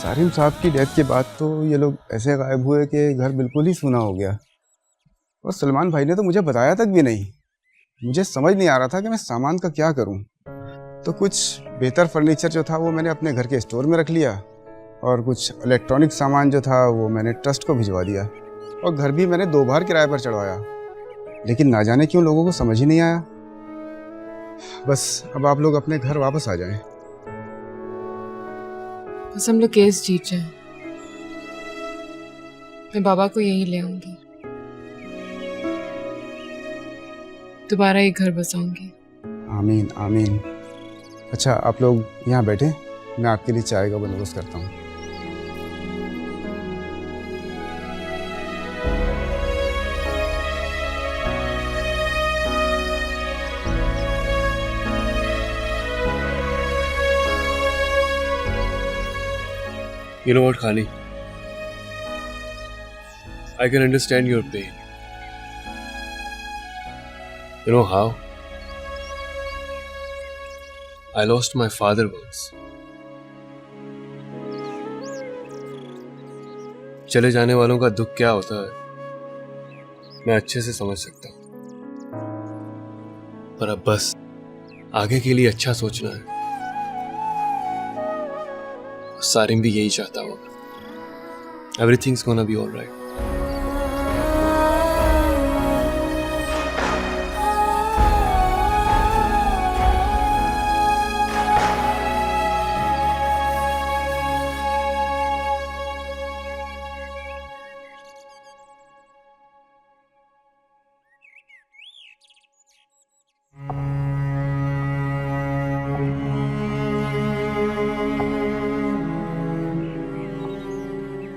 सारिम साहब की डेथ के बाद तो ये लोग ऐसे गायब हुए कि घर बिल्कुल ही सूना हो गया। और सलमान भाई ने तो मुझे बताया तक भी नहीं। मुझे समझ नहीं आ रहा था कि मैं सामान का क्या करूं। तो कुछ बेहतर फर्नीचर जो था वो मैंने अपने घर के स्टोर में रख लिया, और कुछ इलेक्ट्रॉनिक सामान जो था वो मैंने ट्रस्ट को भिजवा दिया, और घर भी मैंने 2 बार किराए पर चढ़वाया। लेकिन ना जाने क्यों लोगों को समझ ही नहीं आया। बस अब आप लोग अपने घर वापस आ जाएं। बस हम लोग केस जीत जाएं। मैं बाबा को यहीं ले आऊंगी, दोबारा ये घर बसाऊंगी। आमीन आमीन। अच्छा, आप लोग यहाँ बैठे, मैं आपके लिए चाय का बंदोबस्त करता हूँ। You know what, Khali? I can understand your pain. You know how? I lost my father once. चले जाने वालों का दुख क्या होता है मैं अच्छे से समझ सकता हूं, पर अब बस आगे के लिए अच्छा सोचना है। सारिम भी यही चाहता होगा। Everything's gonna be all right.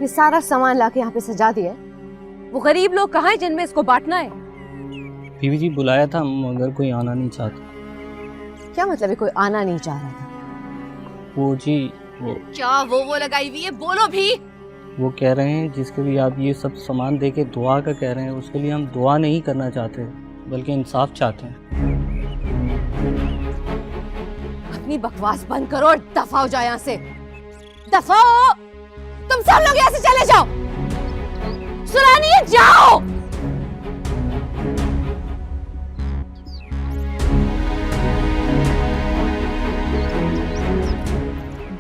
ये सारा सामान लाके यहाँ पे सजा दिया है। वो गरीब लोग कहाँ हैं जिनमें इसको बांटना है? बीवी जी बुलाया था मगर कोई आना नहीं चाहता। क्या मतलब है कोई आना नहीं चाह रहा था? वो जी वो क्या वो लगाई हुई है? बोलो भी। वो कह रहे हैं जिसके भी आप ये सब सामान देके दुआ का कह रहे हैं, उसके लिए हम दुआ नहीं करना चाहते बल्कि इंसाफ चाहते हैं। अपनी बकवास बंद करो और दफा हो जाओ यहाँ से। दफा हो। तुम सब लोग यहाँ से चले जाओ। सुना नहीं है? जाओ।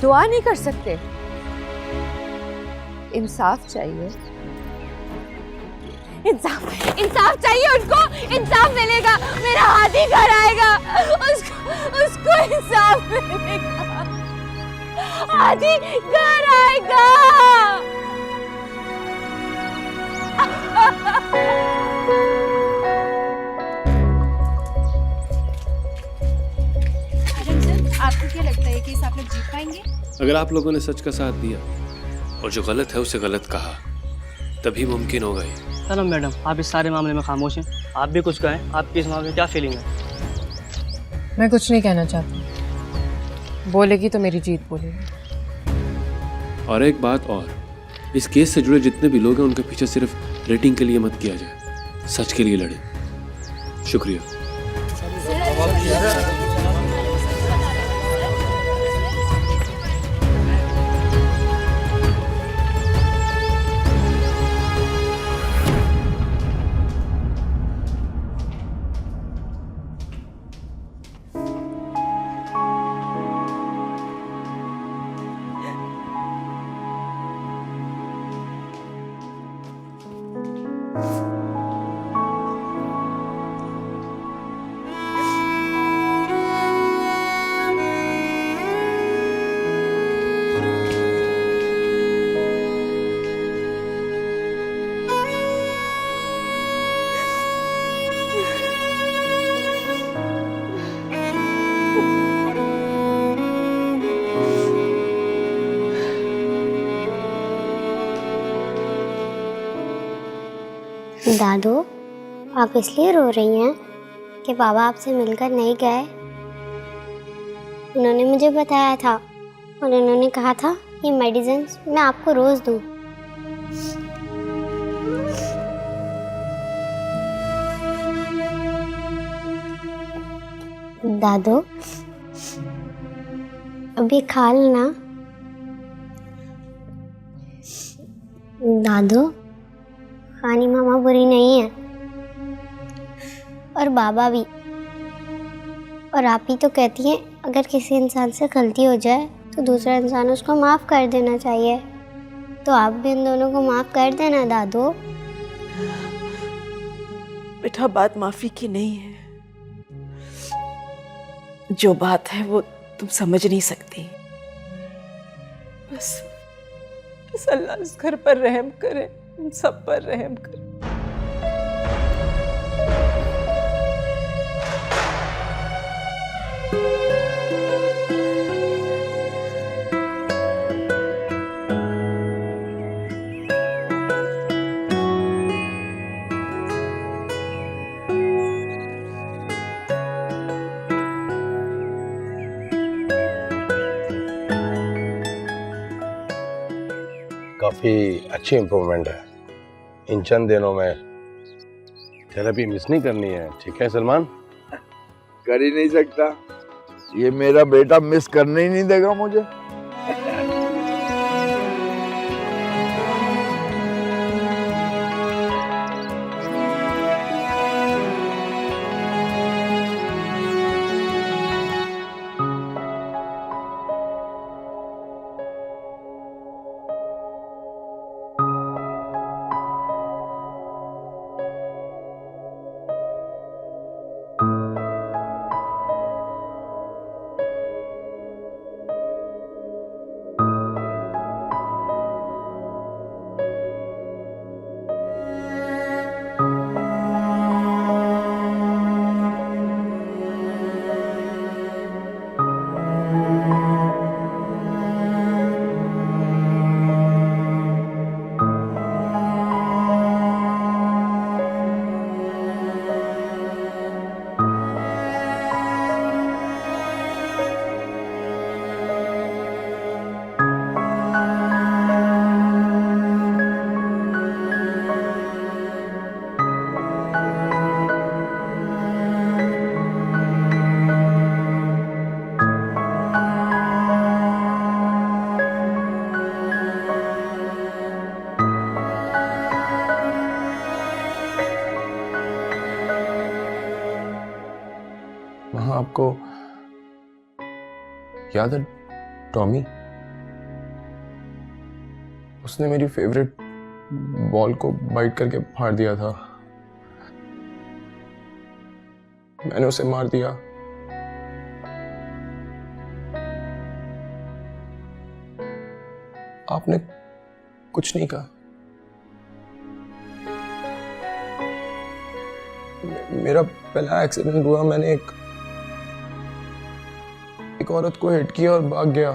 दुआ नहीं कर सकते? इंसाफ चाहिए। इंसाफ चाहिए उनको। इंसाफ मिलेगा। मेरा हाथी घर आएगा। उसको इंसाफ मिलेगा। हाथी घर आएगा। आपको क्या लगता है कि आप लोग जीत पाएंगे? अगर आप लोगों ने सच का साथ दिया और जो गलत है उसे गलत कहा, तभी मुमकिन होगा ये। चलो मैडम, आप इस सारे मामले में खामोश हैं। आप भी कुछ कहें, आपकी इस मामले में क्या फीलिंग है? मैं कुछ नहीं कहना चाहती। बोलेगी तो मेरी जीत बोलेगी। और एक बात और, इस केस से जुड़े जितने भी लोग हैं उनके पीछे सिर्फ रेटिंग के लिए मत किया जाए, सच के लिए लड़े। शुक्रिया। दादू, आप इसलिए रो रही हैं कि बाबा आपसे मिलकर नहीं गए? उन्होंने मुझे बताया था और उन्होंने कहा था कि मेडिसिन मैं आपको रोज दूं। दादू, अभी खा लेना। दादू, रानी मामा बुरी नहीं है, और बाबा भी। और आप ही तो कहती हैं अगर किसी इंसान से गलती हो जाए तो दूसरा इंसान उसको माफ़ कर देना चाहिए। तो आप भी इन दोनों को माफ़ कर देना दादू। बेटा, बात माफी की नहीं है। जो बात है वो तुम समझ नहीं सकती। बस अल्लाह इस घर पर रहम करे, उन सब पर रहम करे। काफ़ी अच्छी इम्प्रूवमेंट है इन चंद दिनों में। थेरेपी मिस नहीं करनी है, ठीक है सलमान? कर ही नहीं सकता, ये मेरा बेटा मिस करने ही नहीं देगा मुझे। वहाँ आपको याद है टॉमी? उसने मेरी फेवरेट बॉल को बाइट करके फाड़ दिया था। मैंने उसे मार दिया। आपने कुछ नहीं कहा। मेरा पहला एक्सीडेंट हुआ, मैंने एक औरत को हिट किया और भाग गया।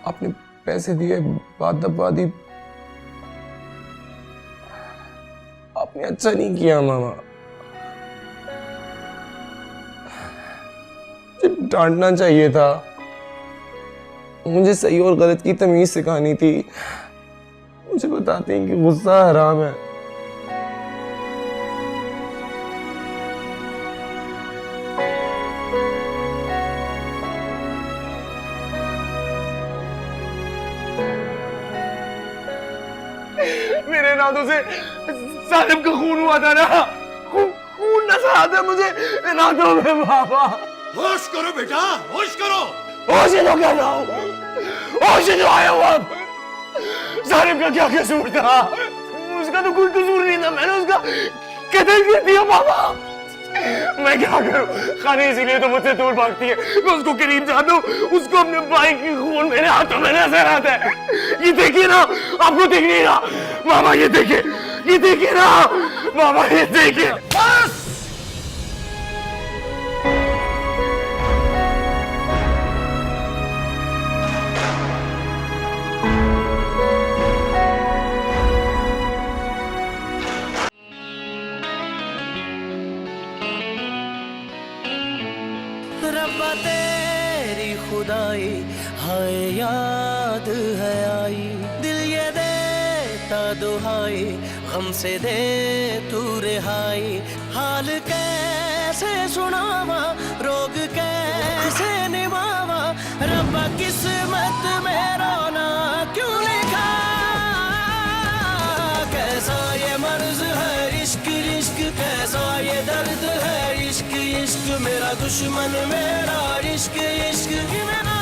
आपने पैसे दिए, बात दबा दी। आपने अच्छा नहीं किया मामा। मुझे डांटना चाहिए था, मुझे सही और गलत की तमीज सिखानी थी। मुझे बताते हैं कि गुस्सा हराम है। मेरे नादों से सालिम का खून हुआ था ना, खून नजर आता है मुझे नादों में। बाबा होश करो बेटा, होश करो। होश ही तो कर रहा हूँ, होश ही तो आया हूँ। अब सालिम का क्या कसूर था? उसका तो कोई कसूर नहीं था, मैंने उसका कत्ल कर दिया। बाबा मैं क्या करूं? खाने इसीलिए तो मुझसे दूर भागती है। मैं उसको करीब जाता हूँ, उसको अपने भाई की खून मेरे हाथों में नजर आता है। ये देखिए ना, आपको दिख नहीं रहा? मामा ये देखिए ना मामा, ये देखिए। बस रब्बा तेरी खुदाई हाय याद है आई, दिल ये देता दुहाई गम से दे तू रिहाई। हाल कैसे सुनावा, रोग कैसे निभावा, रब्बा किस्मत में रोना क्यों ये दर्द है इश्क इश्क मेरा दुश्मन मेरा इश्क इश्क मेरा